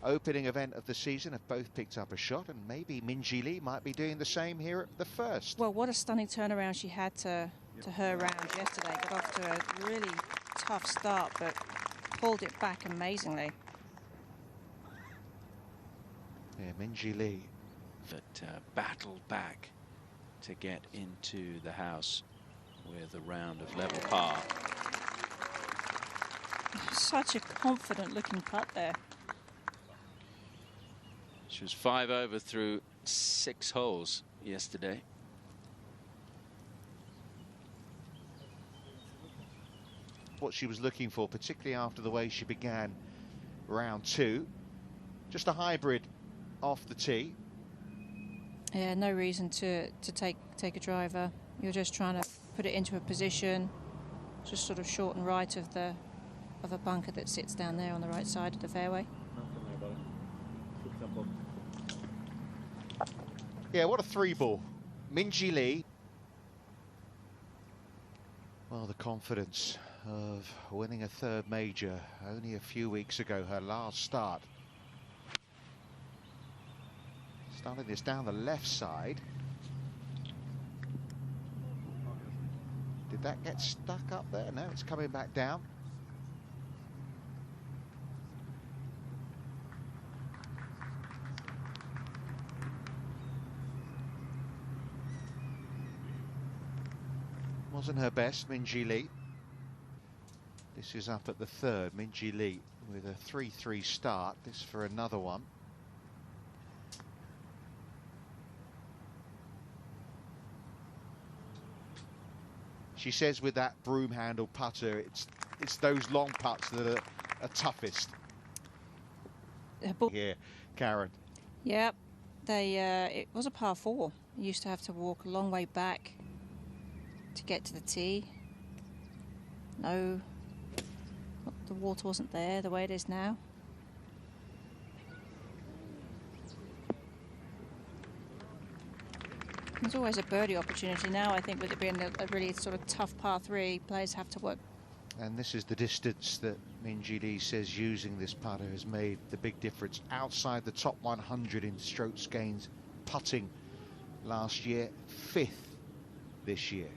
opening event of the season have both picked up a shot, and maybe Minjee Lee might be doing the same here at the first. Well, what a stunning turnaround she had to her round yesterday. Got off to a really tough start, but pulled it back amazingly. Yeah, Minjee Lee. That battled back to get into the house with a round of level par. Such a confident looking putt there. She was 5 over through 6 holes yesterday. What she was looking for, particularly after the way she began round 2. Just a hybrid off the tee. Yeah, no reason to take a driver. You're just trying to put it into a position, just sort of short and right of a bunker that sits down there on the right side of the fairway. Yeah, what a 3-ball. Minjee Lee. Well, the confidence of winning a 3rd major only a few weeks ago, her last start. Starting this down the left side. Did that get stuck up there? No, it's coming back down. Wasn't her best, Minjee Lee. This is up at the 3rd. Minjee Lee with a 3-3 start. This for another one. She says with that broom handle putter, it's those long putts that are toughest. Here, Karen. Yep, it was a par 4. You used to have to walk a long way back to get to the tee. No, the water wasn't there the way it is now. There's always a birdie opportunity now. I think with it being a really sort of tough par 3, players have to work. And this is the distance that Minjee Lee says using this putter has made the big difference. Outside the top 100 in strokes gains putting last year, 5th this year.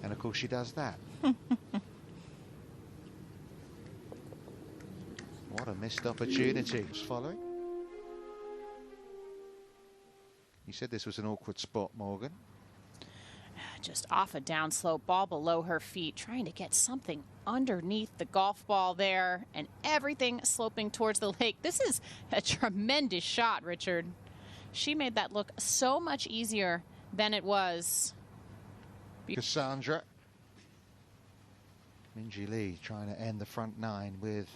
And of course she does that. What a missed opportunity. Following. You said this was an awkward spot, Morgan. Just off a downslope, ball below her feet, trying to get something underneath the golf ball there, and everything sloping towards the lake. This is a tremendous shot, Richard. She made that look so much easier than it was. Cassandra. Minjee Lee trying to end the front 9 with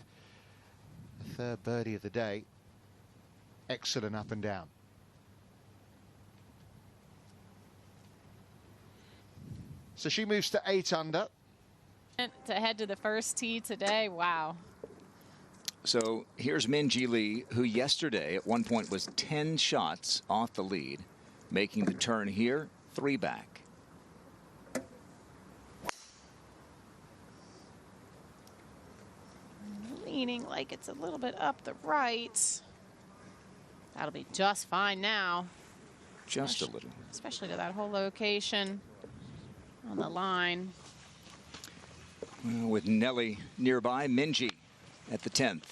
the 3rd birdie of the day. Excellent up and down. So she moves to 8 under. To head to the first tee today, wow. So here's Minjee Lee, who yesterday at one point was 10 shots off the lead, making the turn here, 3 back. Leaning like it's a little bit up the right. That'll be just fine now. Just a little. Especially to that whole location on the line. Well, with Nelly nearby, Minjee at the 10th.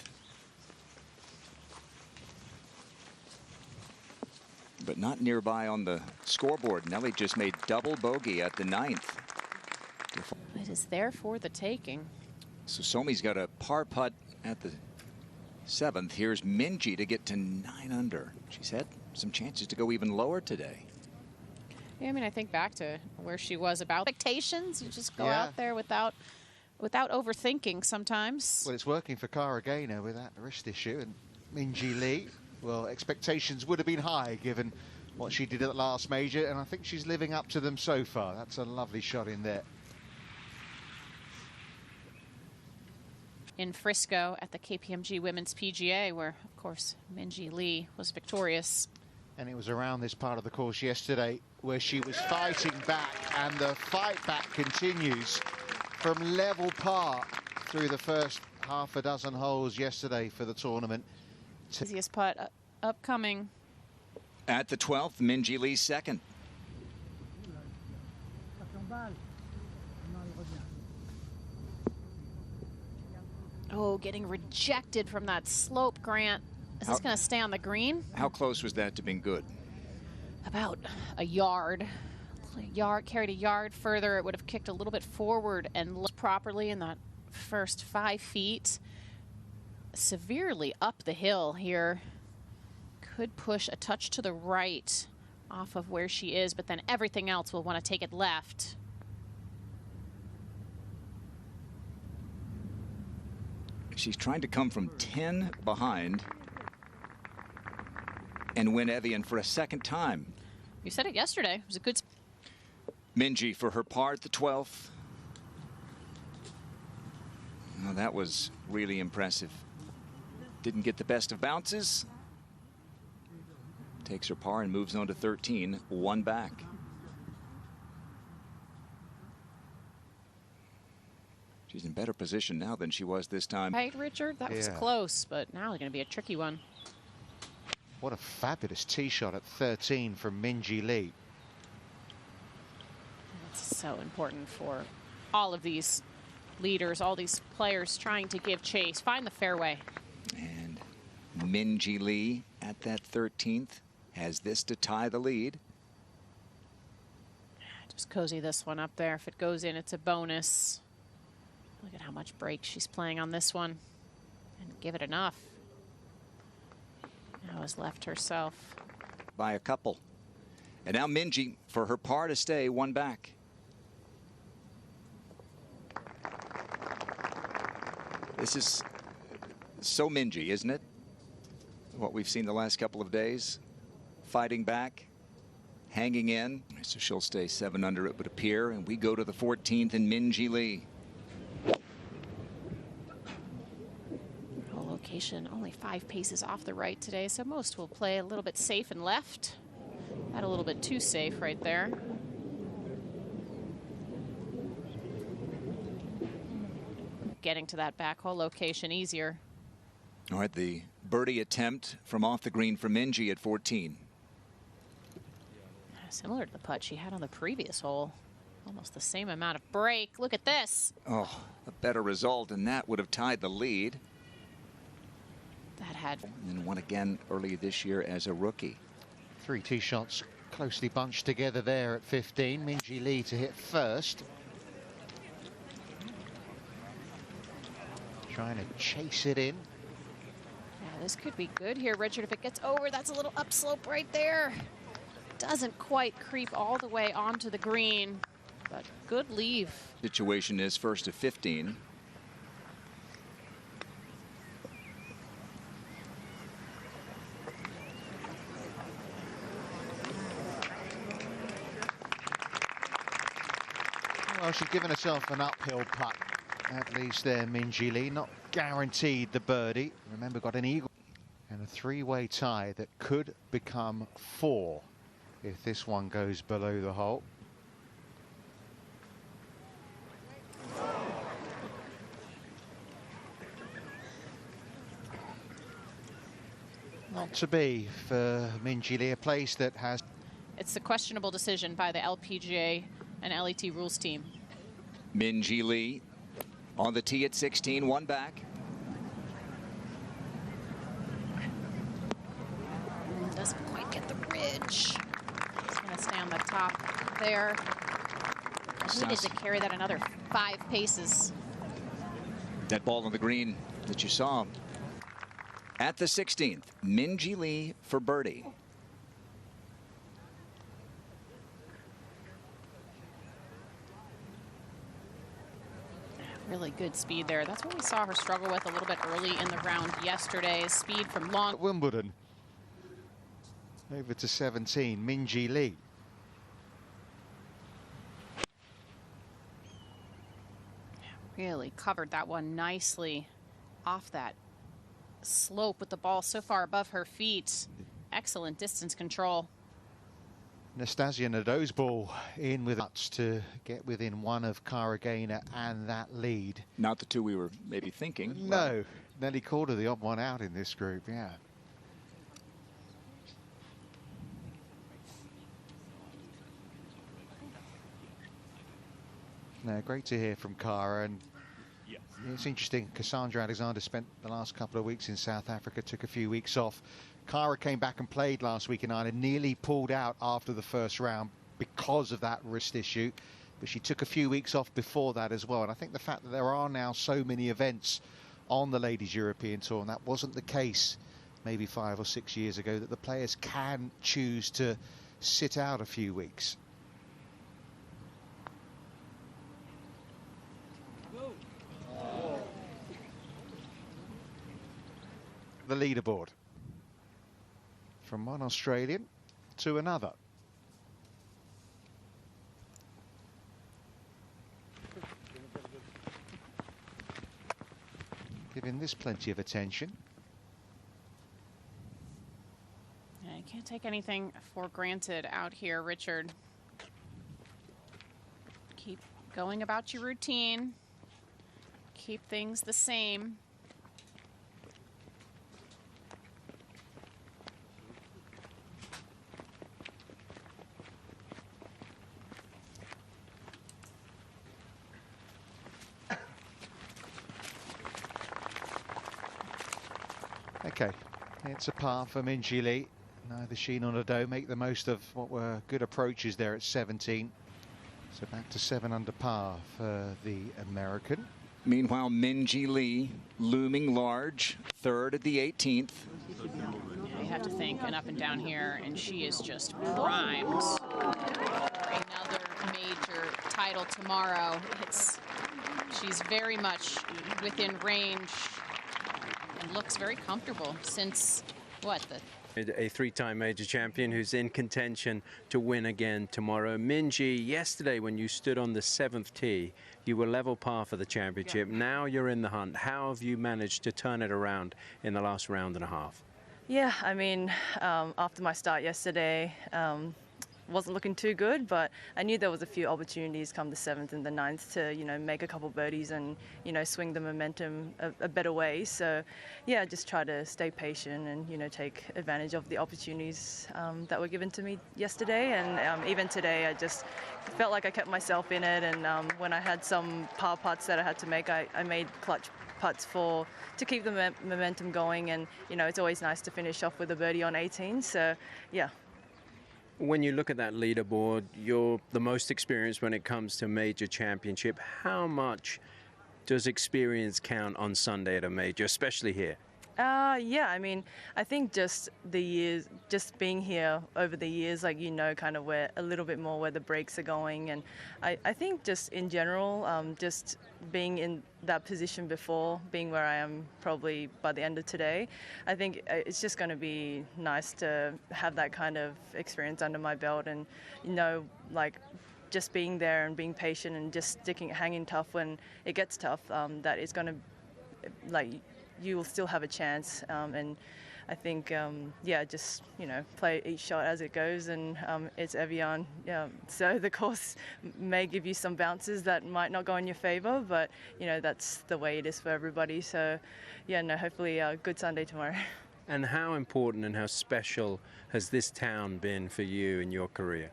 But not nearby on the scoreboard. Nelly just made double bogey at the 9th. It is there for the taking. So Somi's got a par putt at the 7th. Here's Minjee to get to 9 under. She's had some chances to go even lower today. Yeah, I mean, I think back to where she was about expectations. You just go out there without overthinking sometimes. Well, it's working for Cara Gaynor with that wrist issue, and Minjee Lee, well, expectations would have been high given what she did at the last major, and I think she's living up to them so far. That's a lovely shot in there. In Frisco at the KPMG Women's PGA, where, of course, Minjee Lee was victorious. And it was around this part of the course yesterday where she was fighting back, and the fight back continues from level par through the first half a dozen holes yesterday for the tournament. Easiest putt upcoming. At the 12th, Minjee Lee second. Oh, getting rejected from that slope, Grant. Is this going to stay on the green? How close was that to being good? About a yard. Carried a yard further. It would have kicked a little bit forward and looked properly in that first 5 feet. Severely up the hill here. Could push a touch to the right off of where she is, but then everything else will want to take it left. She's trying to come from 10 behind and win Evian for a second time. You said it yesterday. It was a good... Minjee for her par at the 12th. Well, that was really impressive. Didn't get the best of bounces. Takes her par and moves on to 13, 1 back. She's in better position now than she was this time. Right, Richard? That was close, but now it's going to be a tricky one. What a fabulous tee shot at 13 from Minjee Lee. It's so important for all of these leaders, all these players trying to give chase. Find the fairway. And Minjee Lee at that 13th has this to tie the lead. Just cozy this one up there. If it goes in, it's a bonus. Look at how much break she's playing on this one. And give it enough. Now has left herself. By a couple. And now Minjee for her par to stay, 1 back. This is so Minjee, isn't it? What we've seen the last couple of days. Fighting back, hanging in. So she'll stay 7 under, it would appear. And we go to the 14th and Minjee Lee. Location only 5 paces off the right today, so most will play a little bit safe and left. That a little bit too safe right there. Getting to that back hole location easier. All right, the birdie attempt from off the green for Minjee at 14. Similar to the putt she had on the previous hole. Almost the same amount of break. Look at this. Oh, a better result, and that would have tied the lead. That had... And then won again early this year as a rookie. 3 tee shots closely bunched together there at 15. Minjee Lee to hit first. Trying to chase it in. Yeah, this could be good here, Richard. If it gets over, that's a little upslope right there. Doesn't quite creep all the way onto the green, but good leave. Situation is first to 15. Well, she's given herself an uphill putt, at least there, Minjee Lee. Not guaranteed the birdie. Remember, got an eagle and a 3-way tie that could become 4 if this one goes below the hole. Not to be for Minjee Lee, a place that has... It's a questionable decision by the LPGA and LET rules team. Minjee Lee on the tee at 16, 1 back. Doesn't quite get the ridge. It's going to stay on the top there. He needed to carry that another 5 paces. That ball on the green that you saw at the 16th. Minjee Lee for birdie. Really good speed there. That's what we saw her struggle with a little bit early in the round yesterday. Speed from long. Wimbledon. Over to 17, Minjee Lee. Really covered that one nicely off that slope with the ball so far above her feet. Excellent distance control. Nastasia Nadeau's ball in with us to get within one of Cara Gaynor and that lead. Not the two we were maybe thinking. No, Nelly Corder, the odd one out in this group, yeah. No, great to hear from Cara, and it's interesting. Cassandra Alexander spent the last couple of weeks in South Africa, took a few weeks off. Cara came back and played last week in Ireland, nearly pulled out after the first round because of that wrist issue, but she took a few weeks off before that as well. And I think the fact that there are now so many events on the Ladies European Tour, and that wasn't the case maybe 5 or 6 years ago, that the players can choose to sit out a few weeks. The leaderboard, from one Australian to another. Giving this plenty of attention. Yeah, you can't take anything for granted out here, Richard. Keep going about your routine. Keep things the same. Okay, it's a par for Minjee Lee. Neither she nor Nadeau make the most of what were good approaches there at 17. So back to 7 under par for the American. Meanwhile, Minjee Lee looming large, third at the 18th. You have to think an up and down here, and she is just primed for another major title tomorrow. She's very much within range and looks very comfortable since, what, a 3-time major champion who's in contention to win again tomorrow. Minjee, yesterday when you stood on the 7th tee, you were level par for the championship. Yeah. Now you're in the hunt. How have you managed to turn it around in the last round and a half? Yeah, I mean, after my start yesterday, wasn't looking too good, but I knew there was a few opportunities come the 7th and the 9th to, you know, make a couple birdies and, you know, swing the momentum a better way. So, yeah, just try to stay patient and, you know, take advantage of the opportunities that were given to me yesterday. And even today, I just felt like I kept myself in it. And when I had some par putts that I had to make, I made clutch putts to keep the momentum going. And, you know, it's always nice to finish off with a birdie on 18. So, yeah. When you look at that leaderboard, you're the most experienced when it comes to major championship. How much does experience count on Sunday at a major, especially here? Yeah, I mean, I think just the years, just being here over the years, like, you know, kind of where a little bit more where the breaks are going. And I think just in general, just being in that position before, being where I am probably by the end of today, I think it's just going to be nice to have that kind of experience under my belt and, you know, like, just being there and being patient and just hanging tough when it gets tough, that is going to, like, you will still have a chance, and I think, yeah, just, you know, play each shot as it goes, and it's Evian, yeah, so the course may give you some bounces that might not go in your favour, but, you know, that's the way it is for everybody, so, yeah, no, hopefully a good Sunday tomorrow. And how important and how special has this town been for you in your career?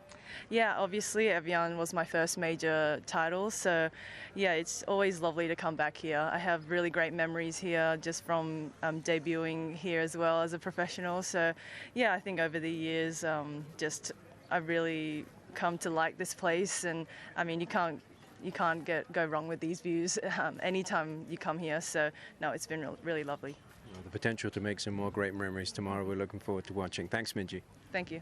Yeah, obviously Evian was my first major title, so yeah, it's always lovely to come back here. I have really great memories here just from debuting here as well as a professional, so yeah, I think over the years I've really come to like this place, and I mean, you can't go wrong with these views anytime you come here, so no, it's been really lovely. Well, the potential to make some more great memories tomorrow. We're looking forward to watching. Thanks, Minjee. Thank you.